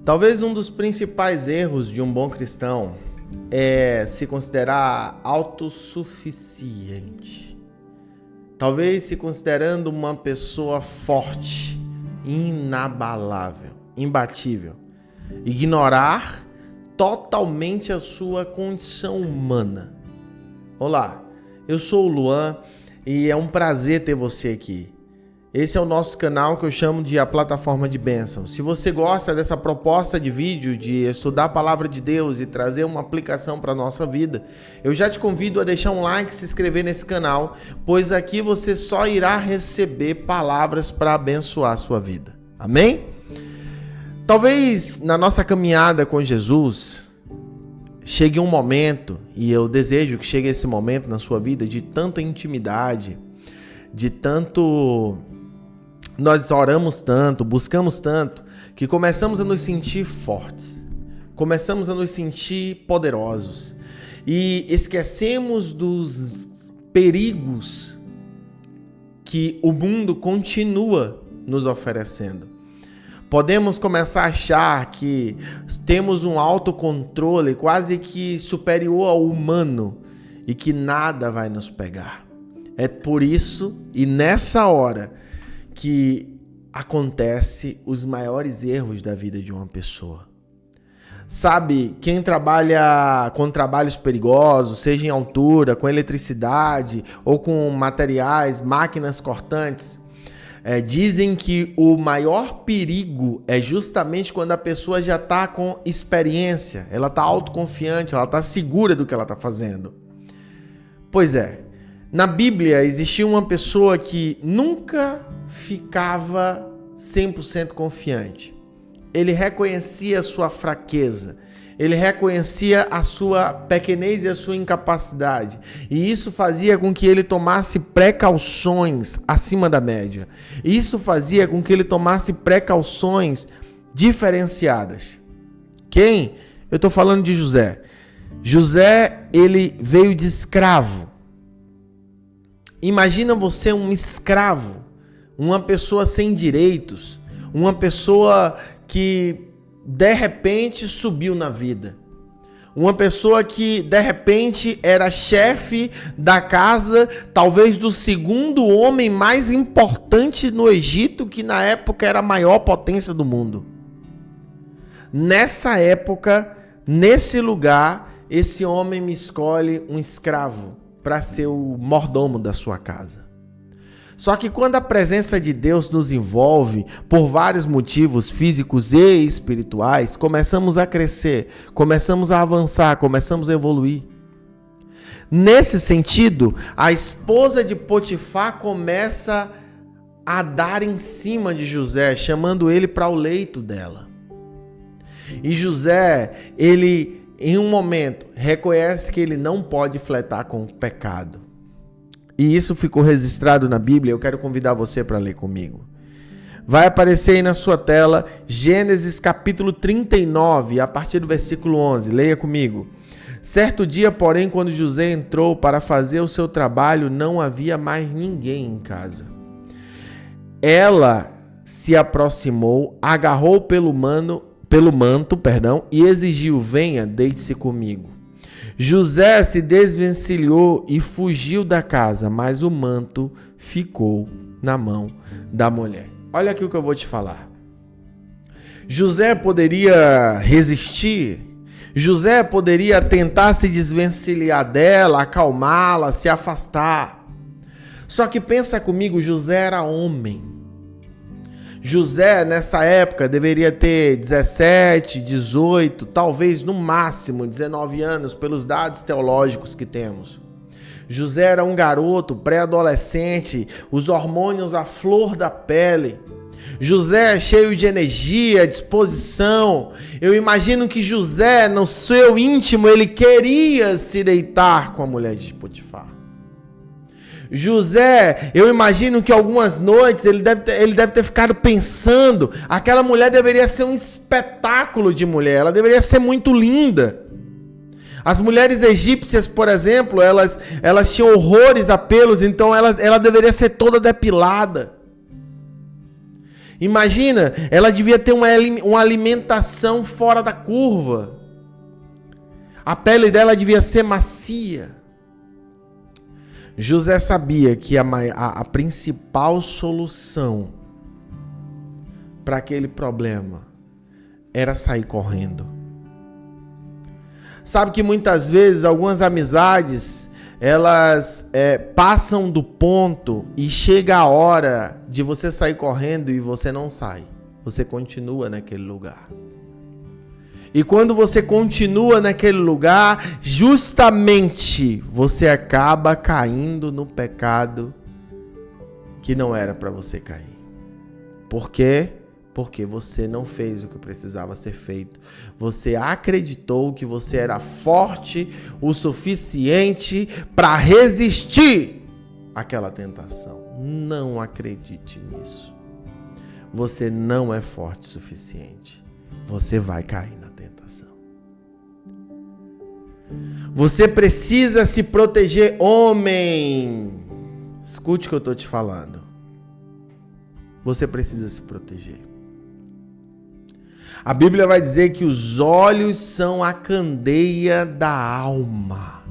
Talvez um dos principais erros de um bom cristão é se considerar autossuficiente. Talvez se considerando uma pessoa forte, inabalável, imbatível. Ignorar totalmente a sua condição humana. Olá, eu sou o Luan e é um prazer ter você aqui. Esse é o nosso canal que eu chamo de a plataforma de bênção. Se você gosta dessa proposta de vídeo, de estudar a palavra de Deus e trazer uma aplicação para a nossa vida, eu já te convido a deixar um like e se inscrever nesse canal, pois aqui você só irá receber palavras para abençoar a sua vida. Amém? Talvez na nossa caminhada com Jesus chegue um momento, e eu desejo que chegue esse momento na sua vida, de tanta intimidade, de tanto... Nós oramos tanto, buscamos tanto, que começamos a nos sentir fortes, começamos a nos sentir poderosos e esquecemos dos perigos que o mundo continua nos oferecendo. Podemos começar a achar que temos um autocontrole quase que superior ao humano e que nada vai nos pegar. É por isso e nessa hora que acontece os maiores erros da vida de uma pessoa. Sabe, quem trabalha com trabalhos perigosos, seja em altura, com eletricidade ou com materiais, máquinas cortantes, dizem que o maior perigo é justamente quando a pessoa já está com experiência, ela está autoconfiante, ela está segura do que ela está fazendo. Pois é, na Bíblia existia uma pessoa que nunca ficava 100% confiante. Ele reconhecia a sua fraqueza, ele reconhecia a sua pequenez e a sua incapacidade. E isso fazia com que ele tomasse precauções acima da média. Isso fazia com que ele tomasse precauções diferenciadas. Quem? Eu estou falando de José. José, ele veio de escravo. Imagina você um escravo, uma pessoa sem direitos, uma pessoa que de repente subiu na vida. Uma pessoa que de repente era chefe da casa, talvez do segundo homem mais importante no Egito, que na época era a maior potência do mundo. Nessa época, nesse lugar, esse homem me escolhe um escravo para ser o mordomo da sua casa. Só que quando a presença de Deus nos envolve, por vários motivos físicos e espirituais, começamos a crescer, começamos a avançar, começamos a evoluir. Nesse sentido, a esposa de Potifar começa a dar em cima de José, chamando ele para o leito dela. E José, ele, em um momento, reconhece que ele não pode flertar com o pecado. E isso ficou registrado na Bíblia. Eu quero convidar você para ler comigo. Vai aparecer aí na sua tela Gênesis capítulo 39, a partir do versículo 11. Leia comigo. Certo dia, porém, quando José entrou para fazer o seu trabalho, não havia mais ninguém em casa. Ela se aproximou, agarrou pelo manto, e exigiu: venha, deite-se comigo. José se desvencilhou e fugiu da casa, mas o manto ficou na mão da mulher. Olha aqui o que eu vou te falar. José poderia resistir, José poderia tentar se desvencilhar dela, acalmá-la, se afastar. Só que pensa comigo, José era homem. José, nessa época, deveria ter 17, 18, talvez no máximo 19 anos, pelos dados teológicos que temos. José era um garoto, pré-adolescente, os hormônios à flor da pele. José cheio de energia, disposição. Eu imagino que José, no seu íntimo, ele queria se deitar com a mulher de Potifar. José, eu imagino que algumas noites ele deve ter ficado pensando, aquela mulher deveria ser um espetáculo de mulher, ela deveria ser muito linda. As mulheres egípcias, por exemplo, elas tinham horrores a pelos, então ela deveria ser toda depilada. Imagina, ela devia ter uma alimentação fora da curva. A pele dela devia ser macia. José sabia que a principal solução para aquele problema era sair correndo. Sabe que muitas vezes algumas amizades elas passam do ponto e chega a hora de você sair correndo e você não sai. Você continua naquele lugar. E quando você continua naquele lugar, justamente você acaba caindo no pecado que não era para você cair. Por quê? Porque você não fez o que precisava ser feito. Você acreditou que você era forte o suficiente para resistir àquela tentação. Não acredite nisso. Você não é forte o suficiente. Você vai cair na tentação. Você precisa se proteger, homem. Escute o que eu estou te falando. Você precisa se proteger. A Bíblia vai dizer que os olhos são a candeia da alma.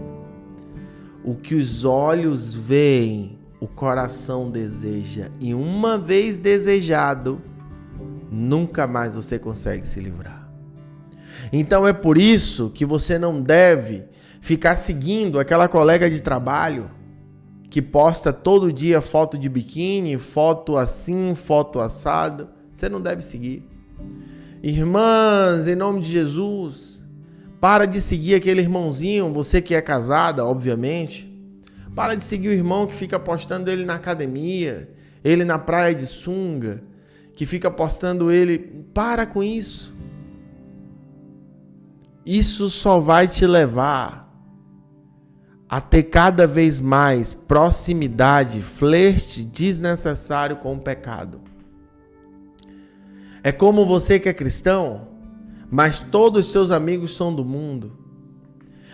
O que os olhos veem, o coração deseja. E uma vez desejado, nunca mais você consegue se livrar. Então é por isso que você não deve ficar seguindo aquela colega de trabalho que posta todo dia foto de biquíni, foto assim, foto assado. Você não deve seguir. Irmãs, em nome de Jesus, para de seguir aquele irmãozinho, você que é casada, obviamente. Para de seguir o irmão que fica postando ele na academia, ele na praia de sunga, que fica postando ele. Para com isso. Isso só vai te levar a ter cada vez mais proximidade, flerte desnecessário com o pecado. É como você que é cristão, mas todos os seus amigos são do mundo.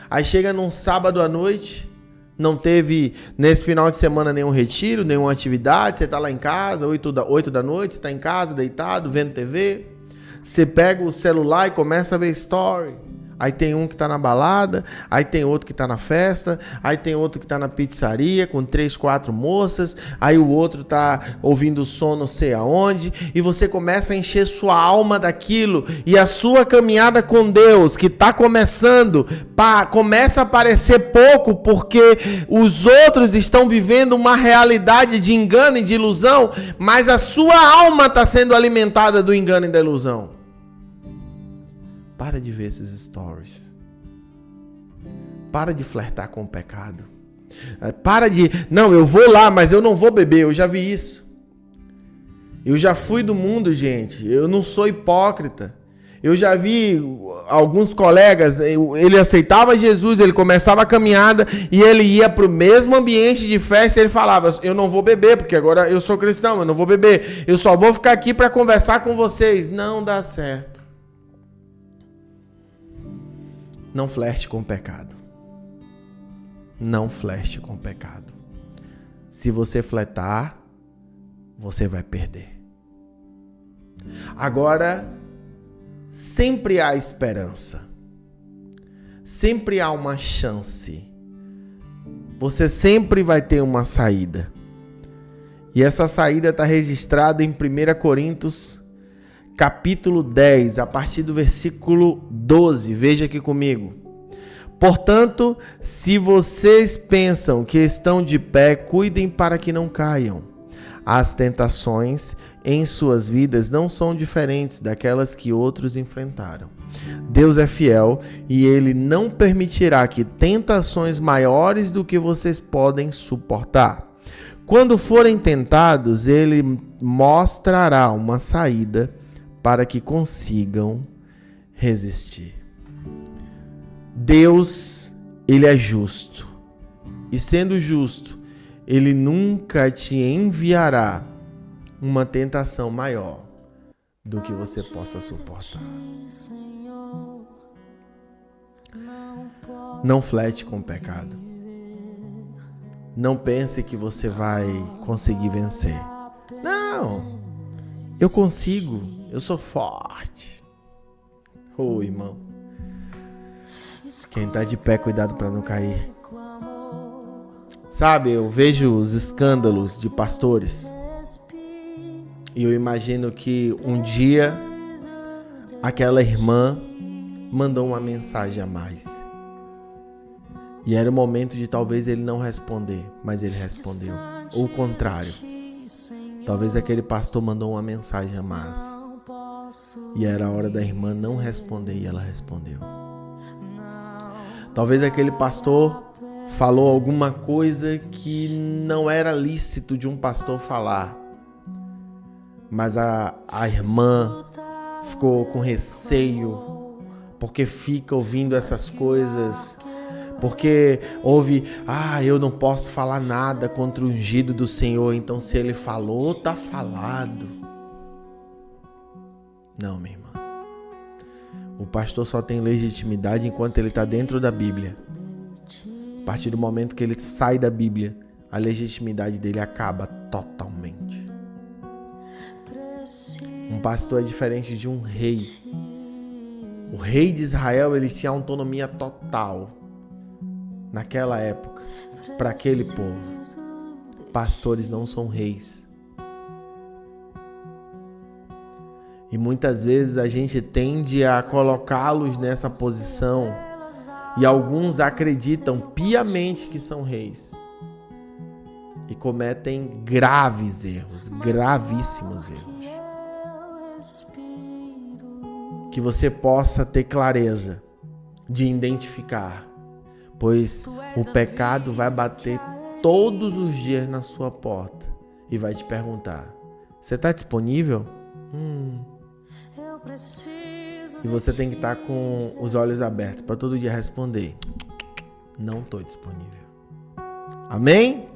Aí chega num sábado à noite, não teve nesse final de semana nenhum retiro, nenhuma atividade, você tá lá em casa, 8 da noite, você tá em casa, deitado, vendo TV, você pega o celular e começa a ver story. Aí tem um que tá na balada, aí tem outro que tá na festa, aí tem outro que tá na pizzaria com 3, 4 moças, aí o outro tá ouvindo som não sei aonde, e você começa a encher sua alma daquilo, e a sua caminhada com Deus, que tá começando, começa a parecer pouco, porque os outros estão vivendo uma realidade de engano e de ilusão, mas a sua alma tá sendo alimentada do engano e da ilusão. Para de ver esses stories. Para de flertar com o pecado. Para de... Não, eu vou lá, mas eu não vou beber. Eu já vi isso. Eu já fui do mundo, gente. Eu não sou hipócrita. Eu já vi alguns colegas, ele aceitava Jesus, ele começava a caminhada e ele ia para o mesmo ambiente de festa e ele falava, eu não vou beber, porque agora eu sou cristão, eu não vou beber. Eu só vou ficar aqui para conversar com vocês. Não dá certo. Não flerte com o pecado. Não flerte com o pecado. Se você flertar, você vai perder. Agora, sempre há esperança. Sempre há uma chance. Você sempre vai ter uma saída. E essa saída está registrada em 1 Coríntios capítulo 10, a partir do versículo 12. Veja aqui comigo. Portanto, se vocês pensam que estão de pé, cuidem para que não caiam. As tentações em suas vidas não são diferentes daquelas que outros enfrentaram. Deus é fiel e Ele não permitirá que tentações maiores do que vocês podem suportar. Quando forem tentados, Ele mostrará uma saída para que consigam resistir. Deus, Ele é justo. E sendo justo, Ele nunca te enviará uma tentação maior do que você possa suportar. Não flerte com o pecado. Não pense que você vai conseguir vencer. Não! Eu consigo, eu sou forte. Ô, irmão. Quem tá de pé, cuidado para não cair. Sabe, eu vejo os escândalos de pastores. E eu imagino que um dia aquela irmã mandou uma mensagem a mais. E era o momento de talvez ele não responder, mas ele respondeu. Ou o contrário. Talvez aquele pastor mandou uma mensagem a mais. E era a hora da irmã não responder e ela respondeu. Talvez aquele pastor falou alguma coisa que não era lícito de um pastor falar. Mas a irmã ficou com receio, porque fica ouvindo essas coisas, porque ouve, eu não posso falar nada contra o ungido do Senhor, então se ele falou, tá falado. Não, minha irmã. O pastor só tem legitimidade enquanto ele está dentro da Bíblia. A partir do momento que ele sai da Bíblia, a legitimidade dele acaba totalmente. Um pastor é diferente de um rei. O rei de Israel, ele tinha autonomia total naquela época para aquele povo. Pastores não são reis. E muitas vezes a gente tende a colocá-los nessa posição e alguns acreditam piamente que são reis e cometem graves erros, gravíssimos erros. Que você possa ter clareza de identificar, pois o pecado vai bater todos os dias na sua porta e vai te perguntar: você está disponível? E você tem que estar com os olhos abertos para todo dia responder: não estou disponível. Amém?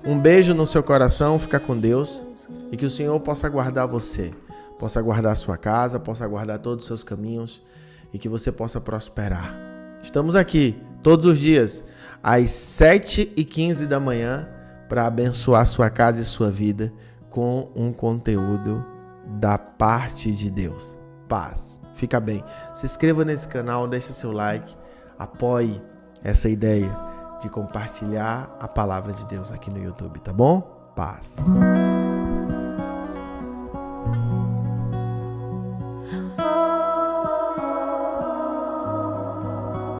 Um beijo no seu coração, fica com Deus e que o Senhor possa guardar você. Possa guardar a sua casa, possa guardar todos os seus caminhos e que você possa prosperar. Estamos aqui todos os dias às 7h15 da manhã para abençoar sua casa e sua vida com um conteúdo da parte de Deus. Paz. Fica bem. Se inscreva nesse canal, deixe seu like, apoie essa ideia de compartilhar a palavra de Deus aqui no YouTube, tá bom? Paz.